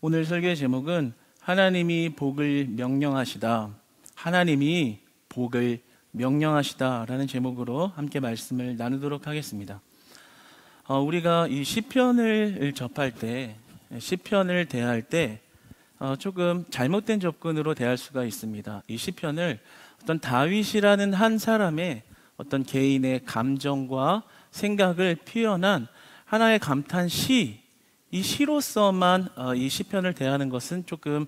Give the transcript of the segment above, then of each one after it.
오늘 설교의 제목은 하나님이 복을 명령하시다. 하나님이 복을 명령하시다라는 제목으로 함께 말씀을 나누도록 하겠습니다. 우리가 이 시편을 접할 때, 시편을 대할 때 조금 잘못된 접근으로 대할 수가 있습니다. 이 시편을 어떤 다윗이라는 한 사람의 어떤 개인의 감정과 생각을 표현한 하나의 감탄시, 이 시로서만 이 시편을 대하는 것은 조금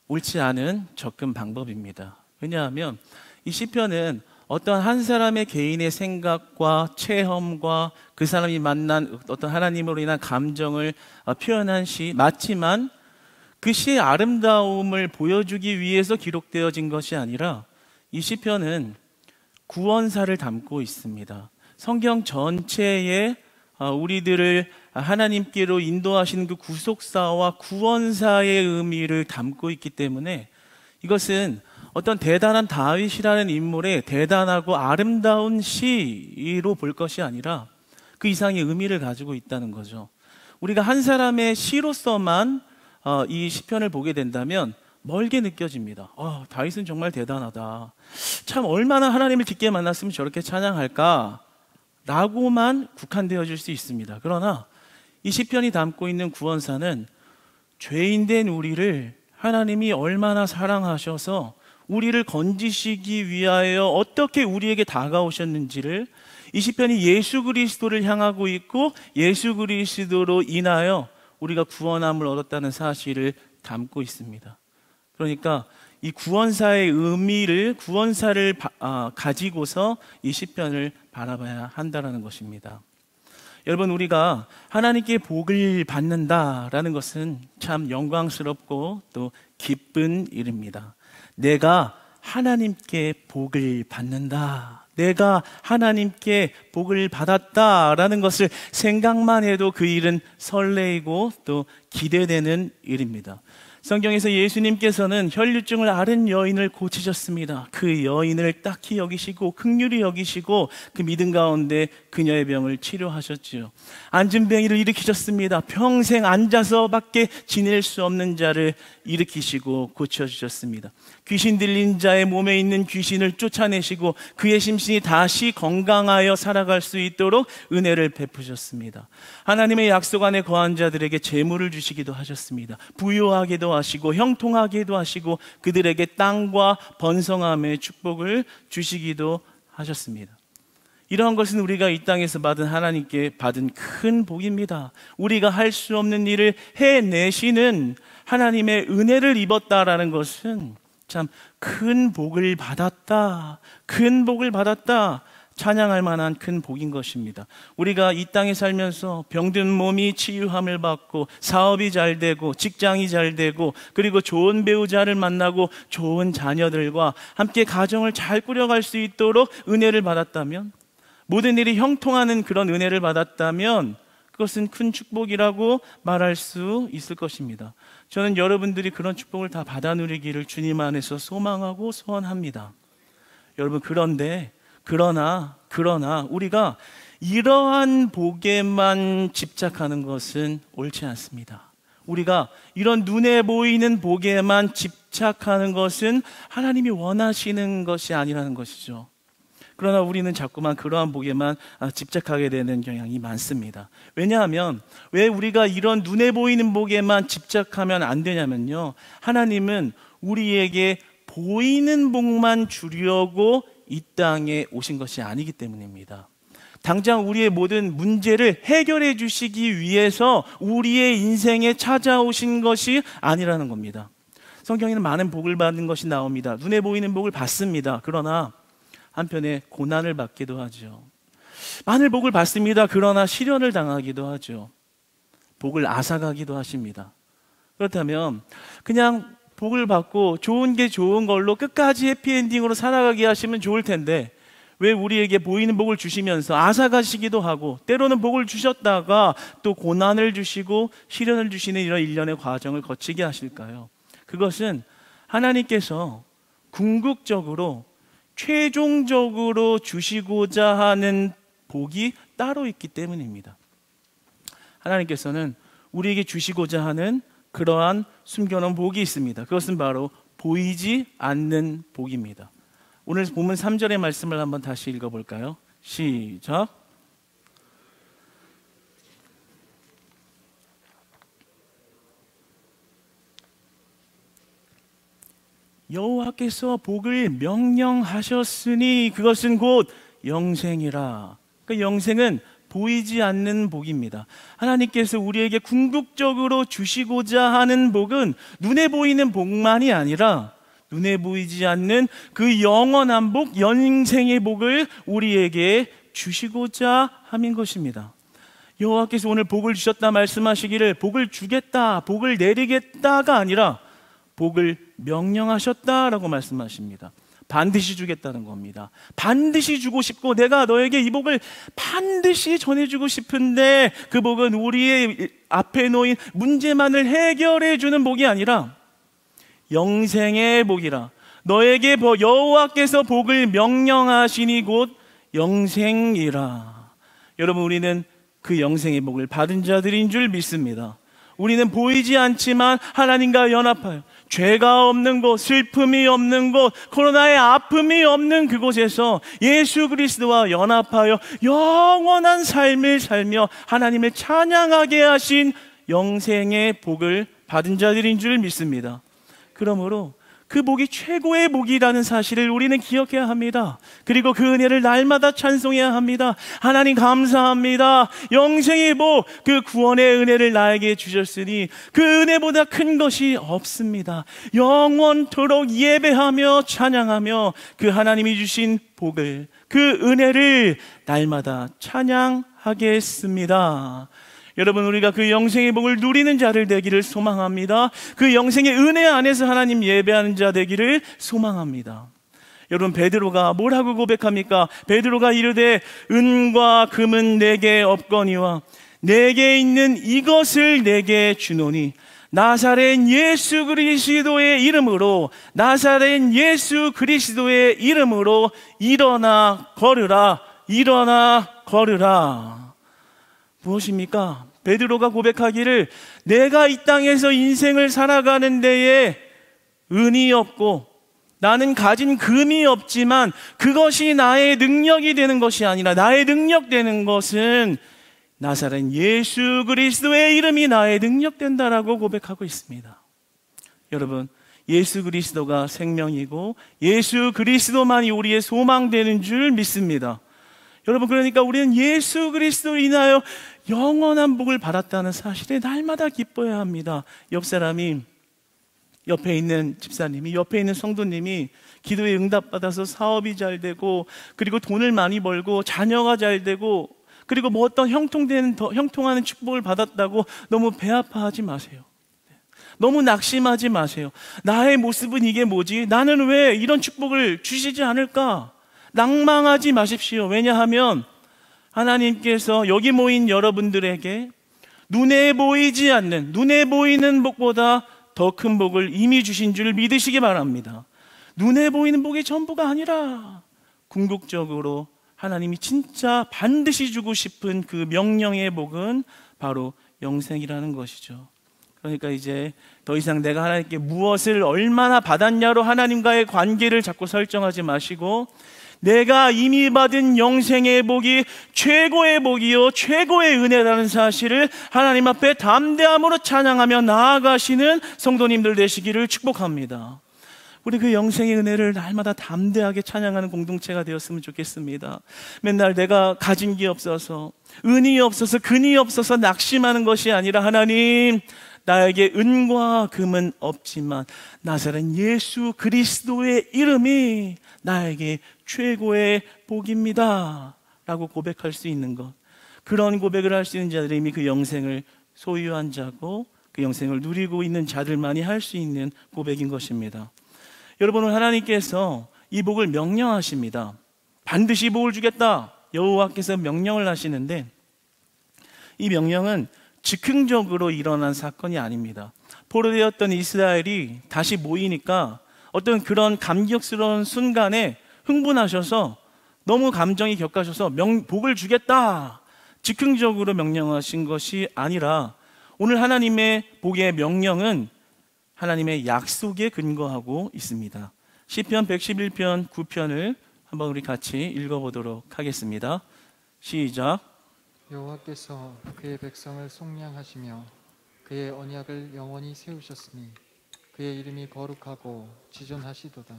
옳지 않은 접근 방법입니다. 왜냐하면 이 시편은 어떤 한 사람의 개인의 생각과 체험과 그 사람이 만난 어떤 하나님으로 인한 감정을 표현한 시 맞지만 그 시의 아름다움을 보여주기 위해서 기록되어진 것이 아니라 이 시편은 구원사를 담고 있습니다. 성경 전체에 우리들을 하나님께로 인도하시는 그 구속사와 구원사의 의미를 담고 있기 때문에 이것은 어떤 대단한 다윗이라는 인물의 대단하고 아름다운 시로 볼 것이 아니라 그 이상의 의미를 가지고 있다는 거죠. 우리가 한 사람의 시로서만 이 시편을 보게 된다면 멀게 느껴집니다. 다윗은 정말 대단하다. 참 얼마나 하나님을 깊게 만났으면 저렇게 찬양할까? 라고만 국한되어질 수 있습니다. 그러나 이 시편이 담고 있는 구원사는 죄인된 우리를 하나님이 얼마나 사랑하셔서 우리를 건지시기 위하여 어떻게 우리에게 다가오셨는지를, 이 시편이 예수 그리스도를 향하고 있고 예수 그리스도로 인하여 우리가 구원함을 얻었다는 사실을 담고 있습니다. 그러니까 이 구원사의 의미를, 구원사를 가지고서 이 시편을 바라봐야 한다는 것입니다. 여러분, 우리가 하나님께 복을 받는다라는 것은 참 영광스럽고 또 기쁜 일입니다. 내가 하나님께 복을 받는다, 내가 하나님께 복을 받았다라는 것을 생각만 해도 그 일은 설레이고 또 기대되는 일입니다. 성경에서 예수님께서는 혈류증을 앓은 여인을 고치셨습니다. 그 여인을 딱히 여기시고 긍휼히 여기시고 그 믿음 가운데 그녀의 병을 치료하셨지요. 안진뱅이를 일으키셨습니다. 평생 앉아서밖에 지낼 수 없는 자를 일으키시고 고쳐주셨습니다. 귀신 들린 자의 몸에 있는 귀신을 쫓아내시고 그의 심신이 다시 건강하여 살아갈 수 있도록 은혜를 베푸셨습니다. 하나님의 약속 안에 거한 자들에게 재물을 주시기도 하셨습니다. 부유하게도 하시고 형통하게도 하시고 그들에게 땅과 번성함의 축복을 주시기도 하셨습니다. 이러한 것은 우리가 이 땅에서 받은 하나님께 받은 큰 복입니다. 우리가 할 수 없는 일을 해내시는 하나님의 은혜를 입었다라는 것은 참 큰 복을 받았다, 큰 복을 받았다, 찬양할 만한 큰 복인 것입니다. 우리가 이 땅에 살면서 병든 몸이 치유함을 받고 사업이 잘 되고 직장이 잘 되고 그리고 좋은 배우자를 만나고 좋은 자녀들과 함께 가정을 잘 꾸려갈 수 있도록 은혜를 받았다면, 모든 일이 형통하는 그런 은혜를 받았다면 그것은 큰 축복이라고 말할 수 있을 것입니다. 저는 여러분들이 그런 축복을 다 받아 누리기를 주님 안에서 소망하고 소원합니다. 여러분, 그러나 우리가 이러한 복에만 집착하는 것은 옳지 않습니다. 우리가 이런 눈에 보이는 복에만 집착하는 것은 하나님이 원하시는 것이 아니라는 것이죠. 그러나 우리는 자꾸만 그러한 복에만 집착하게 되는 경향이 많습니다. 왜냐하면 왜 우리가 이런 눈에 보이는 복에만 집착하면 안 되냐면요, 하나님은 우리에게 보이는 복만 주려고 이 땅에 오신 것이 아니기 때문입니다. 당장 우리의 모든 문제를 해결해 주시기 위해서 우리의 인생에 찾아오신 것이 아니라는 겁니다. 성경에는 많은 복을 받는 것이 나옵니다. 눈에 보이는 복을 받습니다. 그러나 한편에 고난을 받기도 하죠. 많은 복을 받습니다. 그러나 시련을 당하기도 하죠. 복을 앗아가기도 하십니다. 그렇다면 그냥 복을 받고 좋은 게 좋은 걸로 끝까지 해피엔딩으로 살아가게 하시면 좋을 텐데, 왜 우리에게 보이는 복을 주시면서 앗아가시기도 하고 때로는 복을 주셨다가 또 고난을 주시고 시련을 주시는 이런 일련의 과정을 거치게 하실까요? 그것은 하나님께서 궁극적으로 최종적으로 주시고자 하는 복이 따로 있기 때문입니다. 하나님께서는 우리에게 주시고자 하는 그러한 숨겨놓은 복이 있습니다. 그것은 바로 보이지 않는 복입니다. 오늘 본문 3절의 말씀을 한번 다시 읽어볼까요? 시작. 여호와께서 복을 명령하셨으니 그것은 곧 영생이라. 그 영생은 보이지 않는 복입니다. 하나님께서 우리에게 궁극적으로 주시고자 하는 복은 눈에 보이는 복만이 아니라 눈에 보이지 않는 그 영원한 복, 영생의 복을 우리에게 주시고자 함인 것입니다. 여호와께서 오늘 복을 주셨다 말씀하시기를 복을 주겠다, 복을 내리겠다가 아니라 복을 명령하셨다라고 말씀하십니다. 반드시 주겠다는 겁니다. 반드시 주고 싶고 내가 너에게 이 복을 반드시 전해주고 싶은데 그 복은 우리의 앞에 놓인 문제만을 해결해 주는 복이 아니라 영생의 복이라. 너에게 여호와께서 복을 명령하시니 곧 영생이라. 여러분, 우리는 그 영생의 복을 받은 자들인 줄 믿습니다. 우리는 보이지 않지만 하나님과 연합하여 죄가 없는 곳, 슬픔이 없는 곳, 코로나의 아픔이 없는 그곳에서 예수 그리스도와 연합하여 영원한 삶을 살며 하나님을 찬양하게 하신 영생의 복을 받은 자들인 줄 믿습니다. 그러므로 그 복이 최고의 복이라는 사실을 우리는 기억해야 합니다. 그리고 그 은혜를 날마다 찬송해야 합니다. 하나님 감사합니다. 영생의 복, 그 구원의 은혜를 나에게 주셨으니 그 은혜보다 큰 것이 없습니다. 영원토록 예배하며 찬양하며 그 하나님이 주신 복을, 그 은혜를 날마다 찬양하겠습니다. 여러분, 우리가 그 영생의 복을 누리는 자를 되기를 소망합니다. 그 영생의 은혜 안에서 하나님 예배하는 자 되기를 소망합니다. 여러분, 베드로가 뭐라고 고백합니까? 베드로가 이르되 은과 금은 내게 없거니와 내게 있는 이것을 내게 주노니 나사렛 예수 그리스도의 이름으로, 나사렛 예수 그리스도의 이름으로 일어나 걸으라, 일어나 걸으라. 무엇입니까? 베드로가 고백하기를 내가 이 땅에서 인생을 살아가는 데에 은이 없고 나는 가진 금이 없지만 그것이 나의 능력이 되는 것이 아니라 나의 능력 되는 것은 나사렛 예수 그리스도의 이름이 나의 능력 된다라고 고백하고 있습니다. 여러분, 예수 그리스도가 생명이고 예수 그리스도만이 우리의 소망되는 줄 믿습니다. 여러분, 그러니까 우리는 예수 그리스도로 인하여 영원한 복을 받았다는 사실에 날마다 기뻐해야 합니다. 옆에 있는 집사님이, 옆에 있는 성도님이 기도에 응답받아서 사업이 잘 되고, 그리고 돈을 많이 벌고 자녀가 잘 되고, 그리고 뭐 어떤 형통하는 축복을 받았다고 너무 배 아파하지 마세요. 너무 낙심하지 마세요. 나의 모습은 이게 뭐지? 나는 왜 이런 축복을 주시지 않을까? 낭망하지 마십시오. 왜냐하면 하나님께서 여기 모인 여러분들에게 눈에 보이지 않는, 눈에 보이는 복보다 더 큰 복을 이미 주신 줄 믿으시기 바랍니다. 눈에 보이는 복이 전부가 아니라 궁극적으로 하나님이 진짜 반드시 주고 싶은 그 명령의 복은 바로 영생이라는 것이죠. 그러니까 이제 더 이상 내가 하나님께 무엇을 얼마나 받았냐로 하나님과의 관계를 자꾸 설정하지 마시고 내가 이미 받은 영생의 복이 최고의 복이요 최고의 은혜라는 사실을 하나님 앞에 담대함으로 찬양하며 나아가시는 성도님들 되시기를 축복합니다. 우리 그 영생의 은혜를 날마다 담대하게 찬양하는 공동체가 되었으면 좋겠습니다. 맨날 내가 가진 게 없어서, 은이 없어서, 근이 없어서 낙심하는 것이 아니라 하나님, 나에게 은과 금은 없지만 나사렛 예수 그리스도의 이름이 나에게 최고의 복입니다 라고 고백할 수 있는 것, 그런 고백을 할 수 있는 자들이 이미 그 영생을 소유한 자고 그 영생을 누리고 있는 자들만이 할 수 있는 고백인 것입니다. 여러분은 하나님께서 이 복을 명령하십니다. 반드시 복을 주겠다, 여호와께서 명령을 하시는데 이 명령은 즉흥적으로 일어난 사건이 아닙니다. 포로되었던 이스라엘이 다시 모이니까 어떤 그런 감격스러운 순간에 흥분하셔서 너무 감정이 격하셔서 복을 주겠다, 즉흥적으로 명령하신 것이 아니라 오늘 하나님의 복의 명령은 하나님의 약속에 근거하고 있습니다. 시편 111편 9편을 한번 우리 같이 읽어보도록 하겠습니다. 시작. 여호와께서 그의 백성을 속량하시며 그의 언약을 영원히 세우셨으니 그의 이름이 거룩하고 지존하시도다.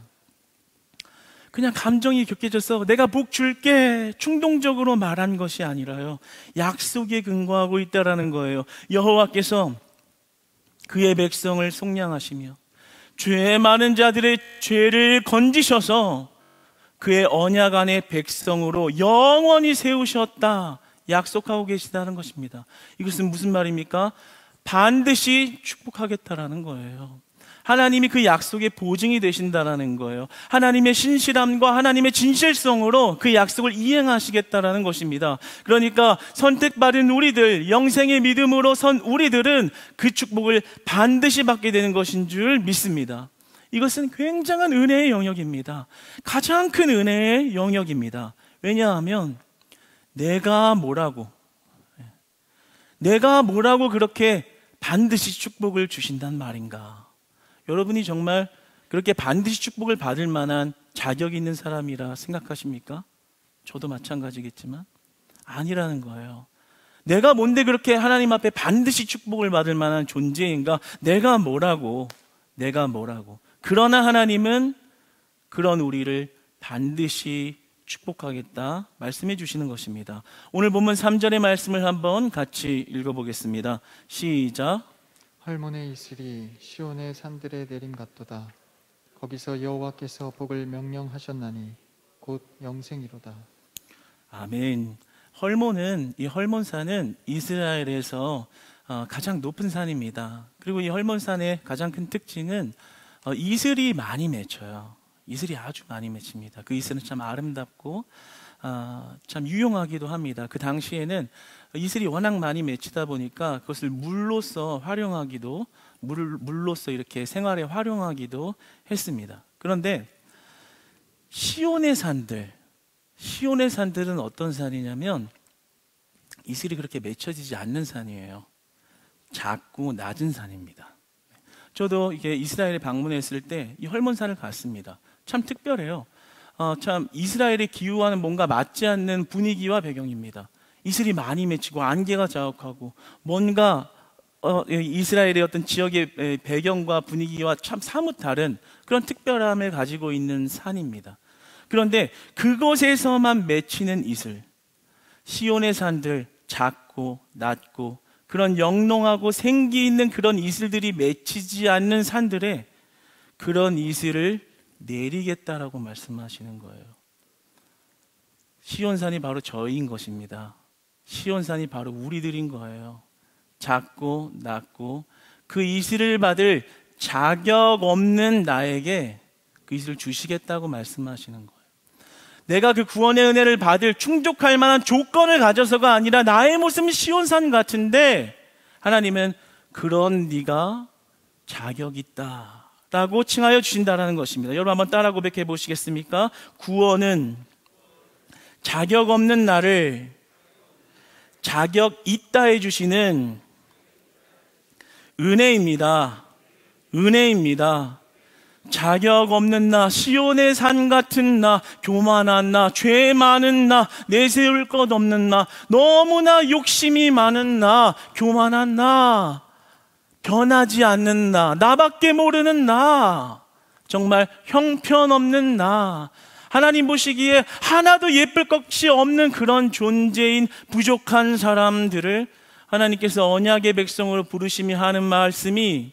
그냥 감정이 격해져서 내가 복 줄게 충동적으로 말한 것이 아니라요, 약속에 근거하고 있다라는 거예요. 여호와께서 그의 백성을 속량하시며 죄 많은 자들의 죄를 건지셔서 그의 언약 안의 백성으로 영원히 세우셨다, 약속하고 계시다는 것입니다. 이것은 무슨 말입니까? 반드시 축복하겠다라는 거예요. 하나님이 그 약속의 보증이 되신다라는 거예요. 하나님의 신실함과 하나님의 진실성으로 그 약속을 이행하시겠다라는 것입니다. 그러니까 선택받은 우리들, 영생의 믿음으로 선 우리들은 그 축복을 반드시 받게 되는 것인 줄 믿습니다. 이것은 굉장한 은혜의 영역입니다. 가장 큰 은혜의 영역입니다. 왜냐하면 내가 뭐라고 그렇게 반드시 축복을 주신단 말인가? 여러분이 정말 그렇게 반드시 축복을 받을 만한 자격이 있는 사람이라 생각하십니까? 저도 마찬가지겠지만 아니라는 거예요. 내가 뭔데 그렇게 하나님 앞에 반드시 축복을 받을 만한 존재인가? 내가 뭐라고. 그러나 하나님은 그런 우리를 반드시 축복하겠다 말씀해 주시는 것입니다. 오늘 본문 3절의 말씀을 한번 같이 읽어보겠습니다. 시작. 할몬의 이슬이 시온의 산들에 내림 같도다. 거기서 여호와께서 복을 명령하셨나니 곧 영생이로다. 아멘. 헐몬은, 이 헐몬산은 이스라엘에서 가장 높은 산입니다. 그리고 이 헐몬산의 가장 큰 특징은 이슬이 많이 맺혀요. 이슬이 아주 많이 맺힙니다. 그 이슬은 참 아름답고 참 유용하기도 합니다. 그 당시에는 이슬이 워낙 많이 맺히다 보니까 그것을 물로서 활용하기도, 물로서 이렇게 생활에 활용하기도 했습니다. 그런데 시온의 산들은 어떤 산이냐면 이슬이 그렇게 맺혀지지 않는 산이에요. 작고 낮은 산입니다. 저도 이게 이스라엘에 방문했을 때 이 헐몬산을 갔습니다. 참 특별해요. 참 이스라엘의 기후와는 뭔가 맞지 않는 분위기와 배경입니다. 이슬이 많이 맺히고 안개가 자욱하고 뭔가 이스라엘의 어떤 지역의 배경과 분위기와 참 사뭇 다른 그런 특별함을 가지고 있는 산입니다. 그런데 그곳에서만 맺히는 이슬, 시온의 산들, 작고 낮고 그런 영롱하고 생기 있는 그런 이슬들이 맺히지 않는 산들에 그런 이슬을 내리겠다라고 말씀하시는 거예요. 시온산이 바로 저희인 것입니다. 시온산이 바로 우리들인 거예요. 작고 낮고 그 이슬을 받을 자격 없는 나에게 그 이슬을 주시겠다고 말씀하시는 거예요. 내가 그 구원의 은혜를 받을 충족할 만한 조건을 가져서가 아니라 나의 모습은 시온산 같은데 하나님은 그런 네가 자격 있다라고 칭하여 주신다라는 것입니다. 여러분 한번 따라 고백해 보시겠습니까? 구원은 자격 없는 나를 자격 있다 해주시는 은혜입니다. 자격 없는 나, 시온의 산 같은 나, 교만한 나, 죄 많은 나, 내세울 것 없는 나, 너무나 욕심이 많은 나, 교만한 나, 변하지 않는 나, 나밖에 모르는 나, 정말 형편없는 나, 하나님 보시기에 하나도 예쁠 것이 없는 그런 존재인 부족한 사람들을 하나님께서 언약의 백성으로 부르시며 하는 말씀이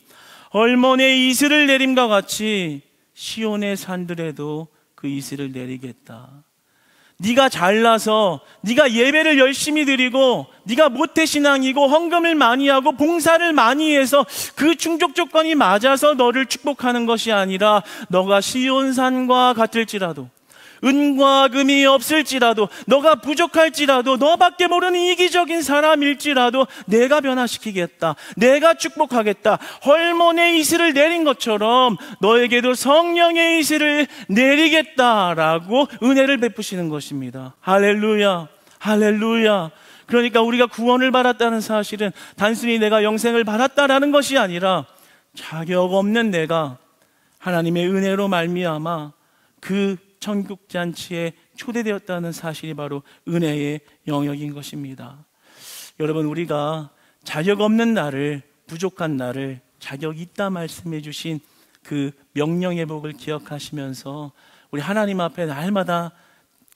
헐몬의 이슬을 내림과 같이 시온의 산들에도 그 이슬을 내리겠다. 네가 잘나서 네가 예배를 열심히 드리고 네가 모태신앙이고 헌금을 많이 하고 봉사를 많이 해서 그 충족 조건이 맞아서 너를 축복하는 것이 아니라 너가 시온산과 같을지라도 은과 금이 없을지라도 너가 부족할지라도 너밖에 모르는 이기적인 사람일지라도 내가 변화시키겠다, 내가 축복하겠다. 헐몬의 이슬을 내린 것처럼 너에게도 성령의 이슬을 내리겠다라고 은혜를 베푸시는 것입니다. 할렐루야, 할렐루야. 그러니까 우리가 구원을 받았다는 사실은 단순히 내가 영생을 받았다라는 것이 아니라 자격 없는 내가 하나님의 은혜로 말미암아 그 천국잔치에 초대되었다는 사실이 바로 은혜의 영역인 것입니다. 여러분, 우리가 자격 없는 나를, 부족한 나를 자격 있다 말씀해 주신 그 명령의 복을 기억하시면서 우리 하나님 앞에 날마다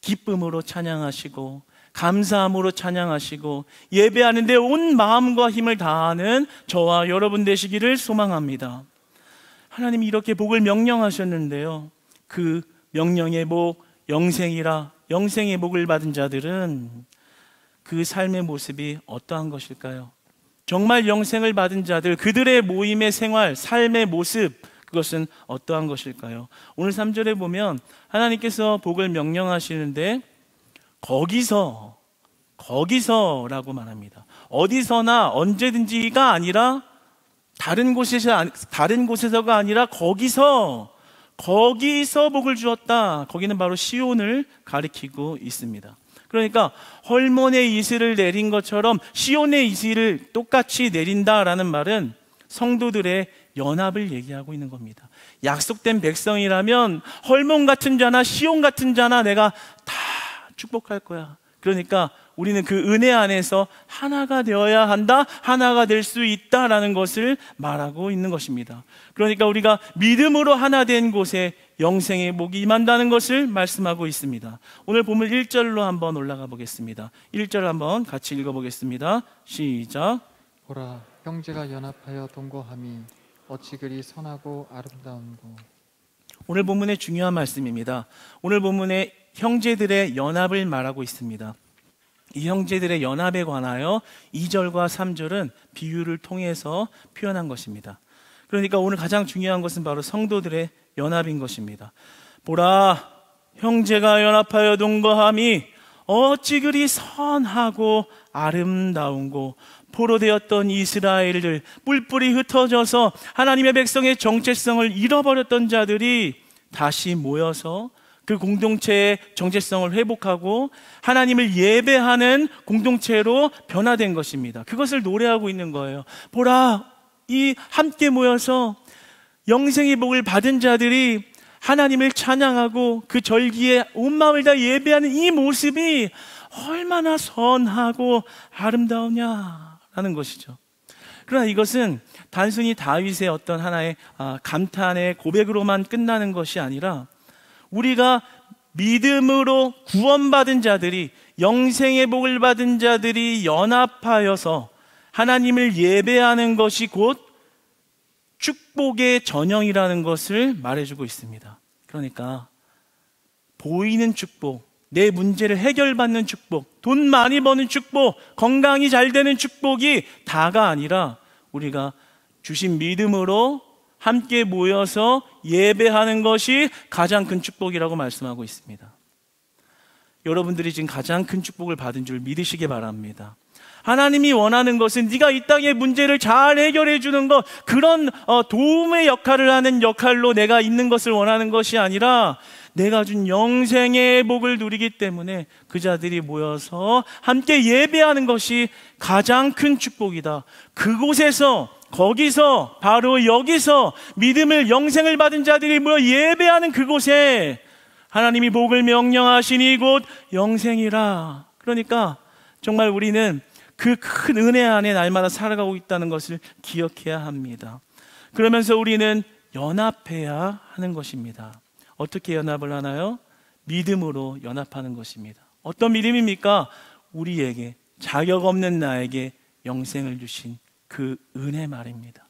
기쁨으로 찬양하시고 감사함으로 찬양하시고 예배하는데 온 마음과 힘을 다하는 저와 여러분 되시기를 소망합니다. 하나님이 이렇게 복을 명령하셨는데요, 그 명령의 복, 영생이라, 영생의 복을 받은 자들은 그 삶의 모습이 어떠한 것일까요? 정말 영생을 받은 자들, 그들의 모임의 생활, 삶의 모습, 그것은 어떠한 것일까요? 오늘 3절에 보면 하나님께서 복을 명령하시는데 거기서라고 말합니다. 어디서나 언제든지가 아니라 다른 곳에서가 아니라 거기서 복을 주었다. 거기는 바로 시온을 가리키고 있습니다. 그러니까 헐몬의 이슬을 내린 것처럼 시온의 이슬을 똑같이 내린다라는 말은 성도들의 연합을 얘기하고 있는 겁니다. 약속된 백성이라면 헐몬 같은 자나 시온 같은 자나 내가 다 축복할 거야. 그러니까 우리는 그 은혜 안에서 하나가 되어야 한다, 하나가 될 수 있다라는 것을 말하고 있는 것입니다. 그러니까 우리가 믿음으로 하나 된 곳에 영생의 복이 임한다는 것을 말씀하고 있습니다. 오늘 본문 1절로 한번 올라가 보겠습니다. 1절 한번 같이 읽어보겠습니다. 시작. 보라, 형제가 연합하여 동거함이 어찌 그리 선하고 아름다운고. 오늘 본문의 중요한 말씀입니다. 오늘 본문의 형제들의 연합을 말하고 있습니다. 이 형제들의 연합에 관하여 2절과 3절은 비유를 통해서 표현한 것입니다. 그러니까 오늘 가장 중요한 것은 바로 성도들의 연합인 것입니다. 보라, 형제가 연합하여 동거함이 어찌 그리 선하고 아름다운고. 포로되었던 이스라엘들, 뿔뿔이 흩어져서 하나님의 백성의 정체성을 잃어버렸던 자들이 다시 모여서 그 공동체의 정체성을 회복하고 하나님을 예배하는 공동체로 변화된 것입니다. 그것을 노래하고 있는 거예요. 보라, 이 함께 모여서 영생의 복을 받은 자들이 하나님을 찬양하고 그 절기에 온 마음을 다 예배하는 이 모습이 얼마나 선하고 아름다우냐라는 것이죠. 그러나 이것은 단순히 다윗의 어떤 하나의 감탄의 고백으로만 끝나는 것이 아니라 우리가 믿음으로 구원받은 자들이, 영생의 복을 받은 자들이 연합하여서 하나님을 예배하는 것이 곧 축복의 전형이라는 것을 말해주고 있습니다. 그러니까 보이는 축복, 내 문제를 해결받는 축복, 돈 많이 버는 축복, 건강이 잘 되는 축복이 다가 아니라 우리가 주신 믿음으로 함께 모여서 예배하는 것이 가장 큰 축복이라고 말씀하고 있습니다. 여러분들이 지금 가장 큰 축복을 받은 줄 믿으시기 바랍니다. 하나님이 원하는 것은 네가 이 땅의 문제를 잘 해결해 주는 것, 그런 도움의 역할을 하는 역할로 내가 있는 것을 원하는 것이 아니라 내가 준 영생의 복을 누리기 때문에 그 자들이 모여서 함께 예배하는 것이 가장 큰 축복이다. 그곳에서, 거기서, 바로 여기서 믿음을, 영생을 받은 자들이 모여 예배하는 그곳에 하나님이 복을 명령하시니 곧 영생이라. 그러니까 정말 우리는 그 큰 은혜 안에 날마다 살아가고 있다는 것을 기억해야 합니다. 그러면서 우리는 연합해야 하는 것입니다. 어떻게 연합을 하나요? 믿음으로 연합하는 것입니다. 어떤 믿음입니까? 우리에게, 자격 없는 나에게 영생을 주신 그 은혜 말입니다.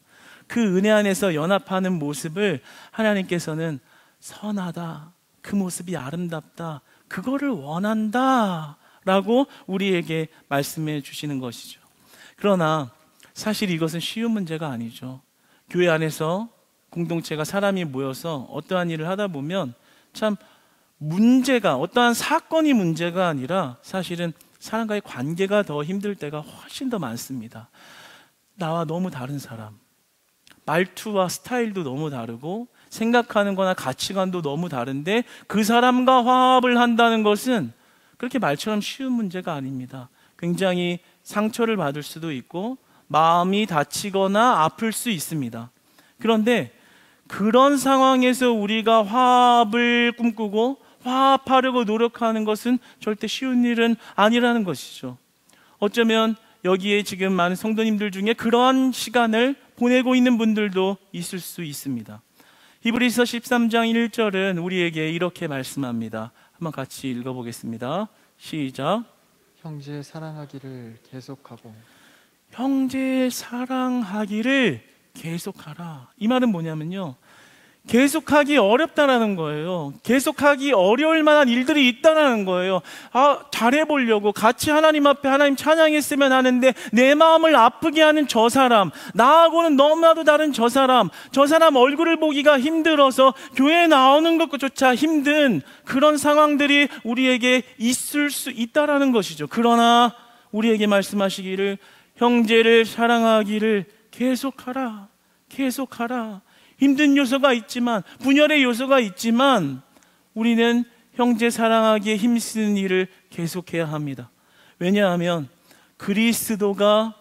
그 은혜 안에서 연합하는 모습을 하나님께서는 선하다, 그 모습이 아름답다, 그거를 원한다 라고 우리에게 말씀해 주시는 것이죠. 그러나 사실 이것은 쉬운 문제가 아니죠. 교회 안에서 공동체가 사람이 모여서 어떠한 일을 하다 보면 참 문제가, 어떠한 사건이 문제가 아니라 사실은 사람과의 관계가 더 힘들 때가 훨씬 더 많습니다. 나와 너무 다른 사람, 말투와 스타일도 너무 다르고 생각하는 거나 가치관도 너무 다른데 그 사람과 화합을 한다는 것은 그렇게 말처럼 쉬운 문제가 아닙니다. 굉장히 상처를 받을 수도 있고 마음이 다치거나 아플 수 있습니다. 그런데 그런 상황에서 우리가 화합을 꿈꾸고 화합하려고 노력하는 것은 절대 쉬운 일은 아니라는 것이죠. 어쩌면 여기에 지금 많은 성도님들 중에 그러한 시간을 보내고 있는 분들도 있을 수 있습니다. 히브리서 13장 1절은 우리에게 이렇게 말씀합니다. 한번 같이 읽어보겠습니다. 시작. 형제 사랑하기를 계속하고. 형제 사랑하기를 계속하라. 이 말은 뭐냐면요, 계속하기 어렵다라는 거예요. 계속하기 어려울 만한 일들이 있다라는 거예요. 잘해보려고 같이 하나님 앞에 하나님 찬양했으면 하는데 내 마음을 아프게 하는 저 사람, 나하고는 너무나도 다른 저 사람 얼굴을 보기가 힘들어서 교회에 나오는 것조차 힘든 그런 상황들이 우리에게 있을 수 있다라는 것이죠. 그러나 우리에게 말씀하시기를 형제를 사랑하기를 계속하라. 계속하라. 힘든 요소가 있지만, 분열의 요소가 있지만 우리는 형제 사랑하기에 힘쓰는 일을 계속해야 합니다. 왜냐하면 그리스도가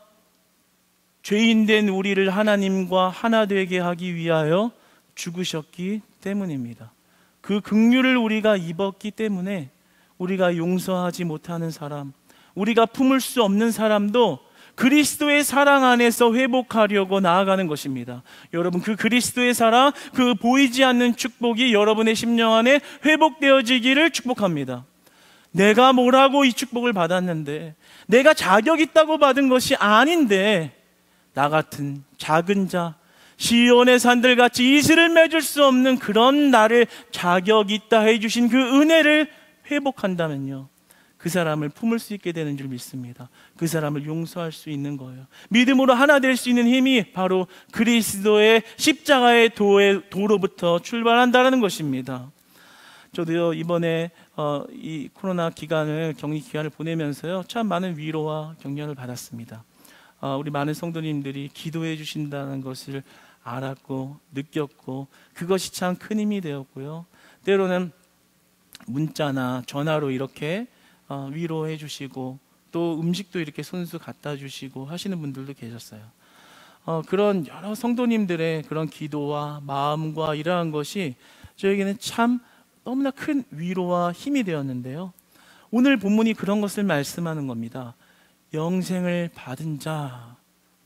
죄인된 우리를 하나님과 하나 되게 하기 위하여 죽으셨기 때문입니다. 그 긍휼을 우리가 입었기 때문에 우리가 용서하지 못하는 사람, 우리가 품을 수 없는 사람도 그리스도의 사랑 안에서 회복하려고 나아가는 것입니다. 여러분, 그 그리스도의 사랑, 그 보이지 않는 축복이 여러분의 심령 안에 회복되어지기를 축복합니다. 내가 뭐라고 이 축복을 받았는데, 내가 자격 있다고 받은 것이 아닌데, 나 같은 작은 자, 시온의 산들같이 이슬을 맺을 수 없는 그런 나를 자격 있다 해주신 그 은혜를 회복한다면요, 그 사람을 품을 수 있게 되는 줄 믿습니다. 그 사람을 용서할 수 있는 거예요. 믿음으로 하나 될 수 있는 힘이 바로 그리스도의 십자가의 도로부터 출발한다는 것입니다. 저도요, 이번에 이 코로나 기간을, 격리 기간을 보내면서요, 참 많은 위로와 격려를 받았습니다. 우리 많은 성도님들이 기도해 주신다는 것을 알았고 느꼈고, 그것이 참 큰 힘이 되었고요. 때로는 문자나 전화로 이렇게 위로해 주시고, 또 음식도 이렇게 손수 갖다 주시고 하시는 분들도 계셨어요. 그런 여러 성도님들의 그런 기도와 마음과 이러한 것이 저에게는 참 너무나 큰 위로와 힘이 되었는데요, 오늘 본문이 그런 것을 말씀하는 겁니다. 영생을 받은 자,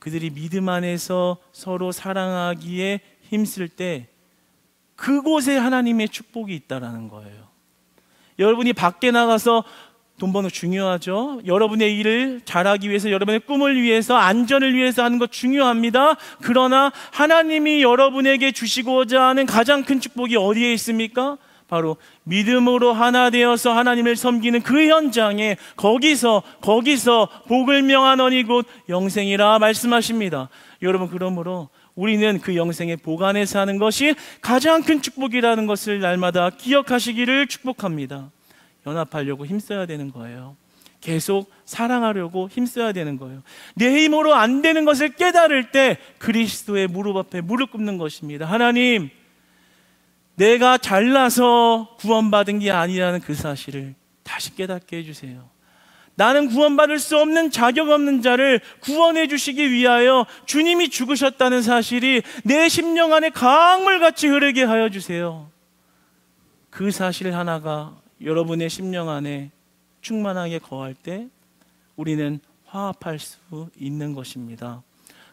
그들이 믿음 안에서 서로 사랑하기에 힘쓸 때 그곳에 하나님의 축복이 있다라는 거예요. 여러분이 밖에 나가서 돈 버는 거 중요하죠. 여러분의 일을 잘하기 위해서, 여러분의 꿈을 위해서, 안전을 위해서 하는 것 중요합니다. 그러나 하나님이 여러분에게 주시고자 하는 가장 큰 축복이 어디에 있습니까? 바로 믿음으로 하나 되어서 하나님을 섬기는 그 현장에, 거기서 복을 명하노니 곧 영생이라 말씀하십니다. 여러분, 그러므로 우리는 그 영생의 복 안에 사는 것이 가장 큰 축복이라는 것을 날마다 기억하시기를 축복합니다. 연합하려고 힘써야 되는 거예요. 계속 사랑하려고 힘써야 되는 거예요. 내 힘으로 안 되는 것을 깨달을 때 그리스도의 무릎 앞에 무릎 꿇는 것입니다. 하나님, 내가 잘나서 구원받은 게 아니라는 그 사실을 다시 깨닫게 해주세요. 나는 구원받을 수 없는 자격 없는 자를 구원해 주시기 위하여 주님이 죽으셨다는 사실이 내 심령 안에 강물같이 흐르게 하여 주세요. 그 사실 하나가 여러분의 심령 안에 충만하게 거할 때 우리는 화합할 수 있는 것입니다.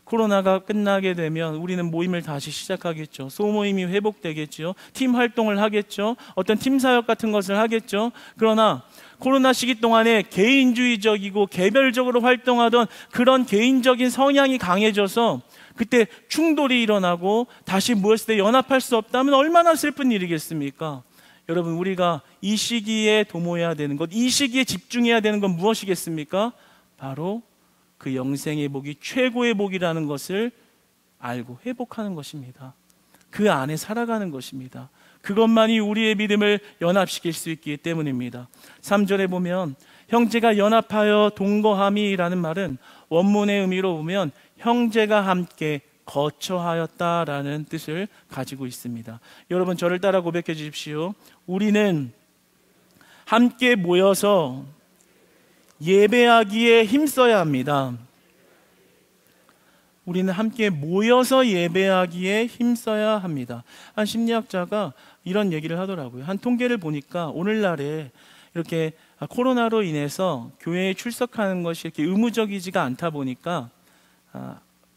코로나가 끝나게 되면 우리는 모임을 다시 시작하겠죠. 소모임이 회복되겠죠. 팀 활동을 하겠죠. 어떤 팀 사역 같은 것을 하겠죠. 그러나 코로나 시기 동안에 개인주의적이고 개별적으로 활동하던 그런 개인적인 성향이 강해져서 그때 충돌이 일어나고 다시 모였을 때 연합할 수 없다면 얼마나 슬픈 일이겠습니까? 여러분, 우리가 이 시기에 도모해야 되는 것, 이 시기에 집중해야 되는 건 무엇이겠습니까? 바로 그 영생의 복이 최고의 복이라는 것을 알고 회복하는 것입니다. 그 안에 살아가는 것입니다. 그것만이 우리의 믿음을 연합시킬 수 있기 때문입니다. 3절에 보면 형제가 연합하여 동거함이라는 말은 원문의 의미로 보면 형제가 함께 거처하였다라는 뜻을 가지고 있습니다. 여러분, 저를 따라 고백해 주십시오. 우리는 함께 모여서 예배하기에 힘써야 합니다. 우리는 함께 모여서 예배하기에 힘써야 합니다. 한 심리학자가 이런 얘기를 하더라고요. 한 통계를 보니까 오늘날에 이렇게 코로나로 인해서 교회에 출석하는 것이 이렇게 의무적이지가 않다 보니까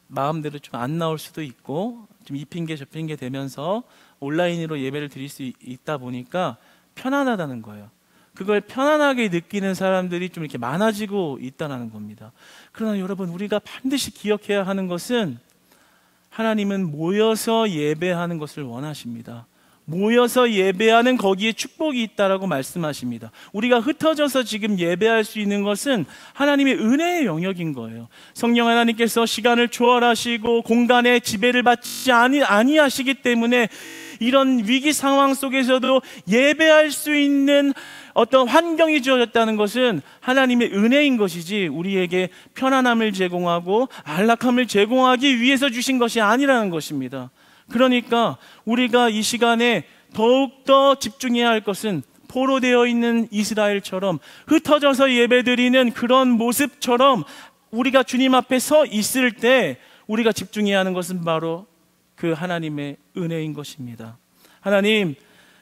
마음대로 좀 안 나올 수도 있고 좀 이 핑계 저 핑계 되면서 온라인으로 예배를 드릴 수 있다 보니까 편안하다는 거예요. 그걸 편안하게 느끼는 사람들이 좀 이렇게 많아지고 있다는 겁니다. 그러나 여러분, 우리가 반드시 기억해야 하는 것은 하나님은 모여서 예배하는 것을 원하십니다. 모여서 예배하는 거기에 축복이 있다라고 말씀하십니다. 우리가 흩어져서 지금 예배할 수 있는 것은 하나님의 은혜의 영역인 거예요. 성령 하나님께서 시간을 초월하시고 공간에 지배를 받지 아니하시기 때문에 이런 위기 상황 속에서도 예배할 수 있는 어떤 환경이 주어졌다는 것은 하나님의 은혜인 것이지 우리에게 편안함을 제공하고 안락함을 제공하기 위해서 주신 것이 아니라는 것입니다. 그러니까 우리가 이 시간에 더욱더 집중해야 할 것은 포로되어 있는 이스라엘처럼 흩어져서 예배드리는 그런 모습처럼 우리가 주님 앞에 서 있을 때 우리가 집중해야 하는 것은 바로 그 하나님의 은혜인 것입니다. 하나님,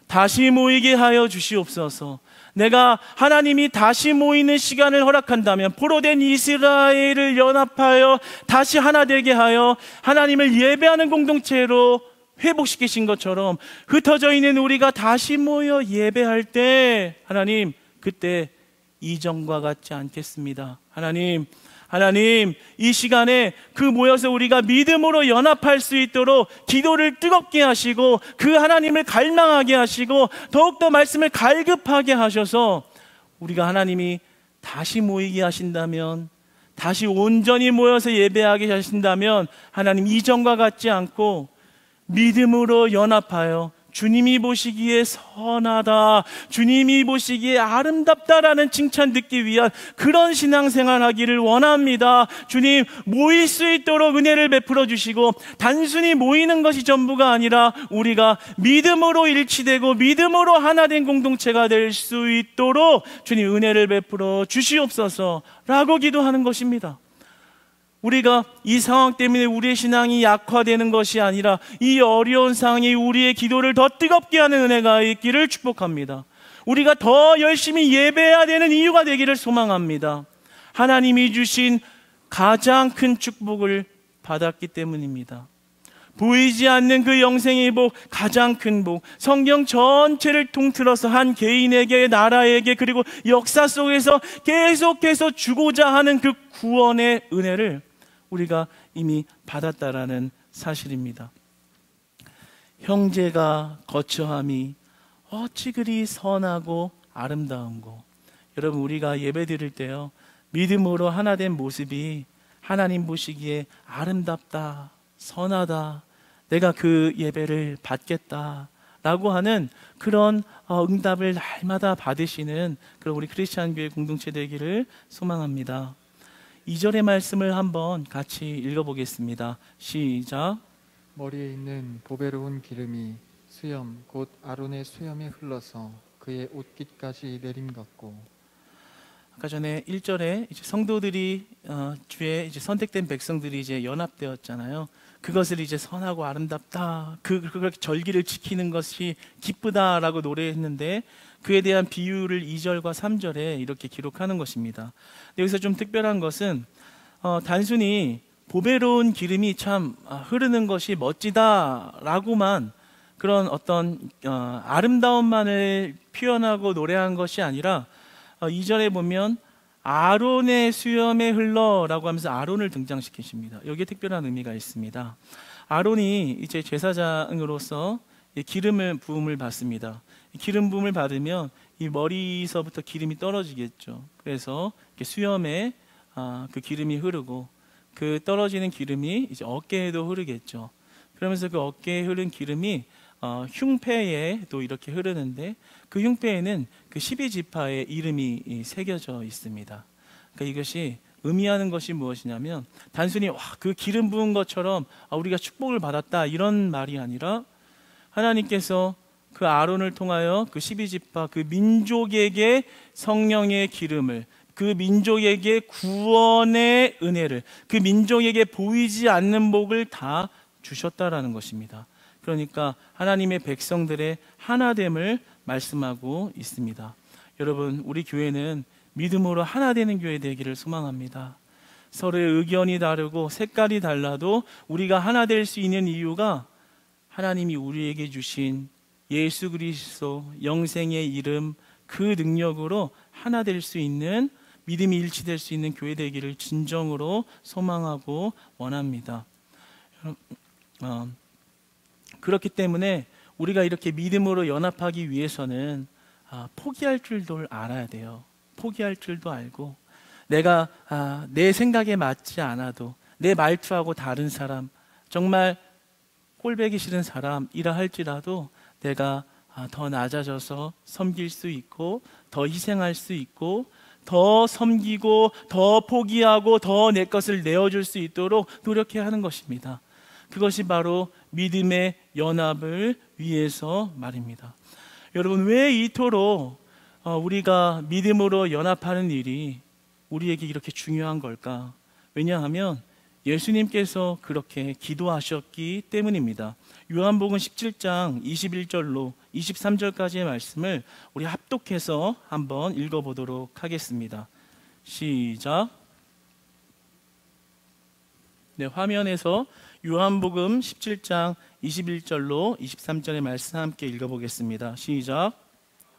다시 모이게 하여 주시옵소서. 내가 하나님이 다시 모이는 시간을 허락한다면 포로된 이스라엘을 연합하여 다시 하나 되게 하여 하나님을 예배하는 공동체로 회복시키신 것처럼 흩어져 있는 우리가 다시 모여 예배할 때 하나님, 그때 이전과 같지 않겠습니다. 하나님, 이 시간에 그 모여서 우리가 믿음으로 연합할 수 있도록 기도를 뜨겁게 하시고 그 하나님을 갈망하게 하시고 더욱더 말씀을 갈급하게 하셔서 우리가 하나님이 다시 모이게 하신다면, 다시 온전히 모여서 예배하게 하신다면 하나님, 이전과 같지 않고 믿음으로 연합하여 주님이 보시기에 선하다, 주님이 보시기에 아름답다라는 칭찬 듣기 위한 그런 신앙생활 하기를 원합니다. 주님, 모일 수 있도록 은혜를 베풀어 주시고 단순히 모이는 것이 전부가 아니라 우리가 믿음으로 일치되고 믿음으로 하나 된 공동체가 될 수 있도록 주님 은혜를 베풀어 주시옵소서라고 기도하는 것입니다. 우리가 이 상황 때문에 우리의 신앙이 약화되는 것이 아니라 이 어려운 상황이 우리의 기도를 더 뜨겁게 하는 은혜가 있기를 축복합니다. 우리가 더 열심히 예배해야 되는 이유가 되기를 소망합니다. 하나님이 주신 가장 큰 축복을 받았기 때문입니다. 보이지 않는 그 영생의 복, 가장 큰 복, 성경 전체를 통틀어서 한 개인에게, 나라에게, 그리고 역사 속에서 계속해서 주고자 하는 그 구원의 은혜를 우리가 이미 받았다라는 사실입니다. 형제가 거처함이 어찌 그리 선하고 아름다운고. 여러분, 우리가 예배 드릴 때요, 믿음으로 하나 된 모습이 하나님 보시기에 아름답다, 선하다, 내가 그 예배를 받겠다 라고 하는 그런 응답을 날마다 받으시는 그런 우리 크리스찬 교회 공동체 되기를 소망합니다. 2절의 말씀을 한번 같이 읽어보겠습니다. 시작. 머리에 있는 보배로운 기름이 수염 곧 아론의 수염에 흘러서 그의 옷깃까지 내림같고. 아까 전에 1절에 이제 성도들이 주의 이제 선택된 백성들이 이제 연합되었잖아요. 그것을 이제 선하고 아름답다, 그렇게 절기를 지키는 것이 기쁘다라고 노래했는데 그에 대한 비유를 2절과 3절에 이렇게 기록하는 것입니다. 여기서 좀 특별한 것은 단순히 보배로운 기름이 참 흐르는 것이 멋지다라고만 그런 어떤 아름다움만을 표현하고 노래한 것이 아니라 2절에 보면 아론의 수염에 흘러라고 하면서 아론을 등장시키십니다. 여기에 특별한 의미가 있습니다. 아론이 이제 제사장으로서 기름을 부음을 받습니다. 기름 부음을 받으면 이 머리서부터 기름이 떨어지겠죠. 그래서 수염에 그 기름이 흐르고 그 떨어지는 기름이 이제 어깨에도 흐르겠죠. 그러면서 그 어깨에 흐른 기름이 흉패에도 이렇게 흐르는데 그 흉패에는 그 12지파의 이름이 새겨져 있습니다. 그러니까 이것이 의미하는 것이 무엇이냐면 단순히 그 기름 부은 것처럼 우리가 축복을 받았다 이런 말이 아니라 하나님께서 그 아론을 통하여 그 12지파 그 민족에게 성령의 기름을 그 민족에게 구원의 은혜를, 그 민족에게 보이지 않는 복을 다 주셨다라는 것입니다. 그러니까 하나님의 백성들의 하나됨을 말씀하고 있습니다. 여러분, 우리 교회는 믿음으로 하나 되는 교회 되기를 소망합니다. 서로의 의견이 다르고 색깔이 달라도 우리가 하나 될 수 있는 이유가 하나님이 우리에게 주신 예수 그리스도 영생의 이름, 그 능력으로 하나 될 수 있는, 믿음이 일치될 수 있는 교회 되기를 진정으로 소망하고 원합니다. 그렇기 때문에 우리가 이렇게 믿음으로 연합하기 위해서는 포기할 줄도 알아야 돼요. 포기할 줄도 알고, 내가 내 생각에 맞지 않아도, 내 말투하고 다른 사람, 정말 꼴보기 싫은 사람이라 할지라도 내가 더 낮아져서 섬길 수 있고, 더 희생할 수 있고, 더 섬기고, 더 포기하고, 더 내 것을 내어줄 수 있도록 노력해야 하는 것입니다. 그것이 바로 믿음의 연합을 위해서 말입니다. 여러분, 왜 이토록 우리가 믿음으로 연합하는 일이 우리에게 이렇게 중요한 걸까? 왜냐하면 예수님께서 그렇게 기도하셨기 때문입니다. 요한복음 17장 21절로 23절까지의 말씀을 우리 합독해서 한번 읽어보도록 하겠습니다. 시작. 네, 화면에서 요한복음 17장 21절로 23절의 말씀 함께 읽어보겠습니다. 시작.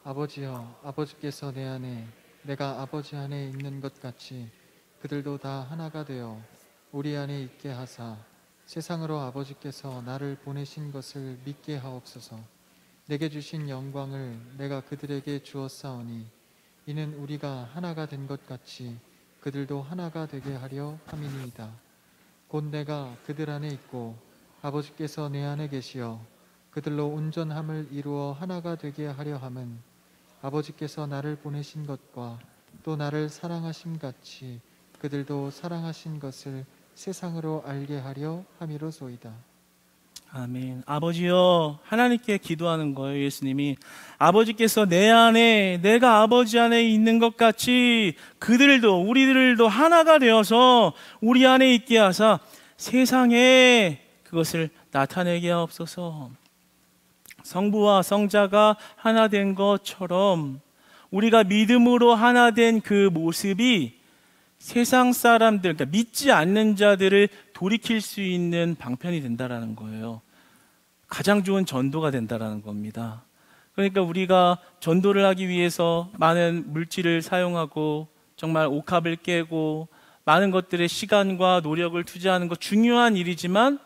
아버지여, 아버지께서 내 안에, 내가 아버지 안에 있는 것 같이 그들도 다 하나가 되어 우리 안에 있게 하사 세상으로 아버지께서 나를 보내신 것을 믿게 하옵소서. 내게 주신 영광을 내가 그들에게 주었사오니 이는 우리가 하나가 된 것 같이 그들도 하나가 되게 하려 함이니이다. 곧 내가 그들 안에 있고 아버지께서 내 안에 계시어 그들로 온전함을 이루어 하나가 되게 하려 함은 아버지께서 나를 보내신 것과 또 나를 사랑하심 같이 그들도 사랑하신 것을 세상으로 알게 하려 함이로소이다. 아멘. 아버지여, 하나님께 기도하는 거예요. 예수님이 아버지께서 내 안에, 내가 아버지 안에 있는 것 같이 그들도, 우리들도 하나가 되어서 우리 안에 있게 하사 세상에 그것을 나타내게 하옵소서. 성부와 성자가 하나 된 것처럼 우리가 믿음으로 하나 된 그 모습이 세상 사람들, 그러니까 믿지 않는 자들을 돌이킬 수 있는 방편이 된다라는 거예요. 가장 좋은 전도가 된다라는 겁니다. 그러니까 우리가 전도를 하기 위해서 많은 물질을 사용하고 정말 옥합을 깨고 많은 것들의 시간과 노력을 투자하는 것 중요한 일이지만,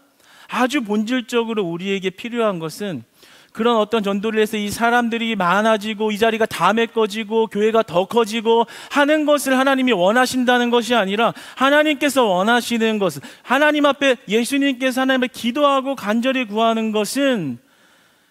아주 본질적으로 우리에게 필요한 것은 그런 어떤 전도를 해서 이 사람들이 많아지고 이 자리가 다 메꿔지고 교회가 더 커지고 하는 것을 하나님이 원하신다는 것이 아니라, 하나님께서 원하시는 것은, 하나님 앞에 예수님께서 하나님 앞에 기도하고 간절히 구하는 것은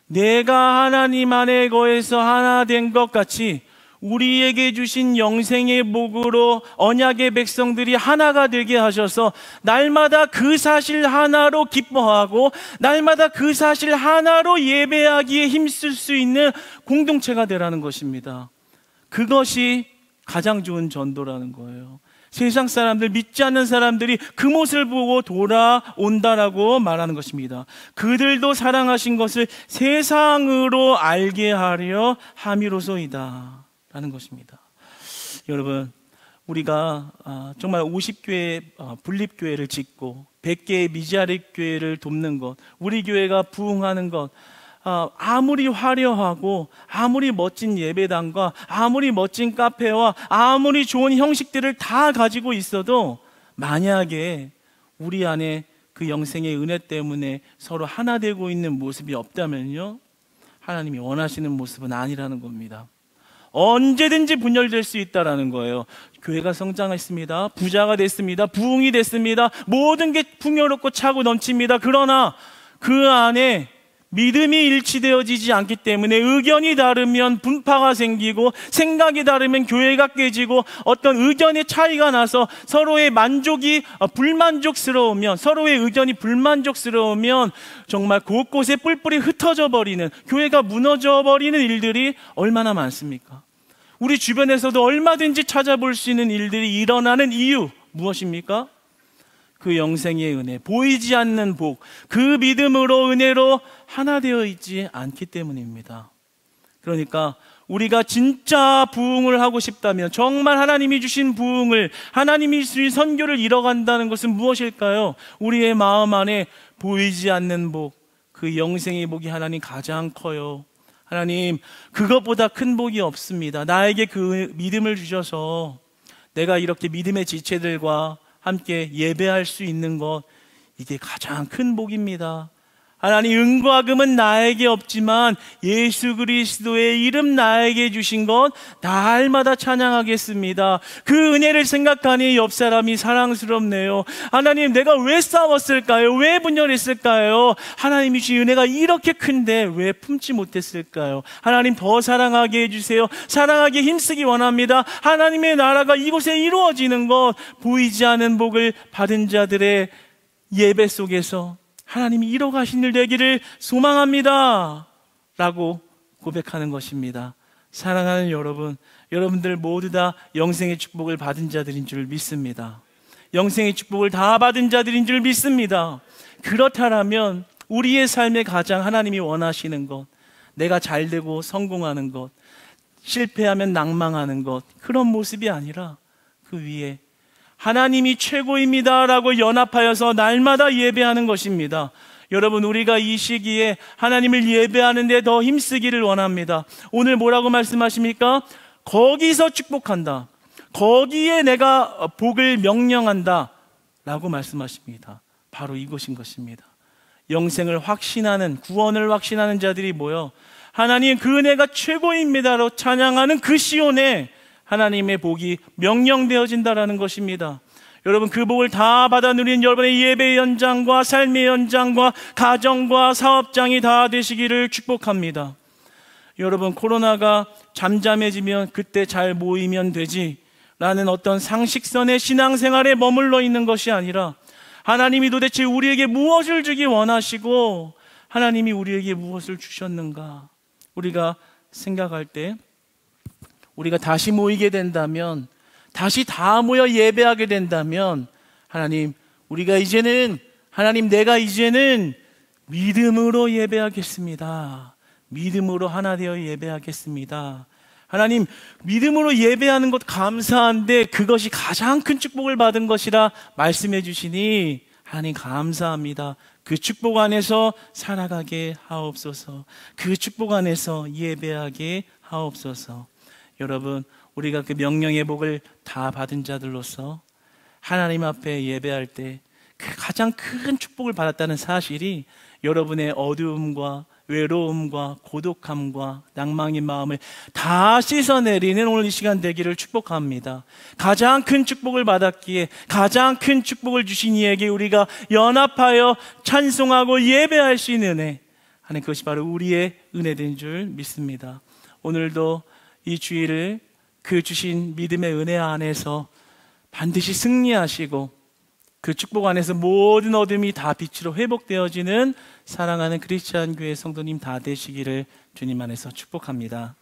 내가 하나님 안에 거해서 하나 된 것 같이 우리에게 주신 영생의 복으로 언약의 백성들이 하나가 되게 하셔서 날마다 그 사실 하나로 기뻐하고 날마다 그 사실 하나로 예배하기에 힘쓸 수 있는 공동체가 되라는 것입니다. 그것이 가장 좋은 전도라는 거예요. 세상 사람들, 믿지 않는 사람들이 그 모습을 보고 돌아온다라고 말하는 것입니다. 그들도 사랑하신 것을 세상으로 알게 하려 함이로소이다 라는 것입니다. 여러분, 우리가 정말 50교회 분립교회를 짓고 100개의 미자립 교회를 돕는 것, 우리 교회가 부흥하는 것, 아무리 화려하고 아무리 멋진 예배당과 아무리 멋진 카페와 아무리 좋은 형식들을 다 가지고 있어도 만약에 우리 안에 그 영생의 은혜 때문에 서로 하나 되고 있는 모습이 없다면요, 하나님이 원하시는 모습은 아니라는 겁니다. 언제든지 분열될 수 있다라는 거예요. 교회가 성장했습니다. 부자가 됐습니다. 부흥이 됐습니다. 모든 게 풍요롭고 차고 넘칩니다. 그러나 그 안에 믿음이 일치되어지지 않기 때문에 의견이 다르면 분파가 생기고, 생각이 다르면 교회가 깨지고, 어떤 의견의 차이가 나서 서로의 만족이 불만족스러우면, 서로의 의견이 불만족스러우면 정말 곳곳에 뿔뿔이 흩어져 버리는, 교회가 무너져 버리는 일들이 얼마나 많습니까? 우리 주변에서도 얼마든지 찾아볼 수 있는 일들이 일어나는 이유 무엇입니까? 그 영생의 은혜, 보이지 않는 복, 그 믿음으로 은혜로 하나 되어 있지 않기 때문입니다. 그러니까 우리가 진짜 부흥을 하고 싶다면, 정말 하나님이 주신 부흥을, 하나님이 주신 선교를 이뤄간다는 것은 무엇일까요? 우리의 마음 안에 보이지 않는 복, 그 영생의 복이 하나님 가장 커요. 하나님, 그것보다 큰 복이 없습니다. 나에게 그 믿음을 주셔서 내가 이렇게 믿음의 지체들과 함께 예배할 수 있는 것, 이게 가장 큰 복입니다. 하나님, 은과 금은 나에게 없지만 예수 그리스도의 이름 나에게 주신 것 날마다 찬양하겠습니다. 그 은혜를 생각하니 옆 사람이 사랑스럽네요. 하나님, 내가 왜 싸웠을까요? 왜 분열했을까요? 하나님이 주신 은혜가 이렇게 큰데 왜 품지 못했을까요? 하나님, 더 사랑하게 해주세요. 사랑하게 힘쓰기 원합니다. 하나님의 나라가 이곳에 이루어지는 것, 보이지 않는 복을 받은 자들의 예배 속에서 하나님이 이뤄가신 일 되기를 소망합니다 라고 고백하는 것입니다. 사랑하는 여러분, 여러분들 모두 다 영생의 축복을 받은 자들인 줄 믿습니다. 영생의 축복을 다 받은 자들인 줄 믿습니다. 그렇다면 우리의 삶에 가장 하나님이 원하시는 것, 내가 잘되고 성공하는 것, 실패하면 낭망하는 것, 그런 모습이 아니라 그 위에 하나님이 최고입니다라고 연합하여서 날마다 예배하는 것입니다. 여러분, 우리가 이 시기에 하나님을 예배하는 데 더 힘쓰기를 원합니다. 오늘 뭐라고 말씀하십니까? 거기서 축복한다, 거기에 내가 복을 명령한다 라고 말씀하십니다. 바로 이것인 것입니다. 영생을 확신하는, 구원을 확신하는 자들이 모여 하나님 그 은혜가 최고입니다로 찬양하는 그 시온에 하나님의 복이 명령되어진다라는 것입니다. 여러분, 그 복을 다 받아 누린 여러분의 예배 연장과 삶의 연장과 가정과 사업장이 다 되시기를 축복합니다. 여러분, 코로나가 잠잠해지면 그때 잘 모이면 되지 라는 어떤 상식선의 신앙생활에 머물러 있는 것이 아니라, 하나님이 도대체 우리에게 무엇을 주기 원하시고 하나님이 우리에게 무엇을 주셨는가 우리가 생각할 때, 우리가 다시 모이게 된다면, 다시 다 모여 예배하게 된다면, 하나님, 우리가 이제는, 하나님, 내가 이제는 믿음으로 예배하겠습니다. 믿음으로 하나 되어 예배하겠습니다. 하나님, 믿음으로 예배하는 것 감사한데 그것이 가장 큰 축복을 받은 것이라 말씀해 주시니 하나님 감사합니다. 그 축복 안에서 살아가게 하옵소서. 그 축복 안에서 예배하게 하옵소서. 여러분, 우리가 그 명령의 복을 다 받은 자들로서 하나님 앞에 예배할 때 그 가장 큰 축복을 받았다는 사실이 여러분의 어두움과 외로움과 고독함과 낭망의 마음을 다 씻어내리는 오늘 이 시간 되기를 축복합니다. 가장 큰 축복을 받았기에 가장 큰 축복을 주신 이에게 우리가 연합하여 찬송하고 예배할 수 있는 은혜, 하나님, 그것이 바로 우리의 은혜된 줄 믿습니다. 오늘도 이 주일을 그 주신 믿음의 은혜 안에서 반드시 승리하시고 그 축복 안에서 모든 어둠이 다 빛으로 회복되어지는 사랑하는 크리스찬 교회 성도님 다 되시기를 주님 안에서 축복합니다.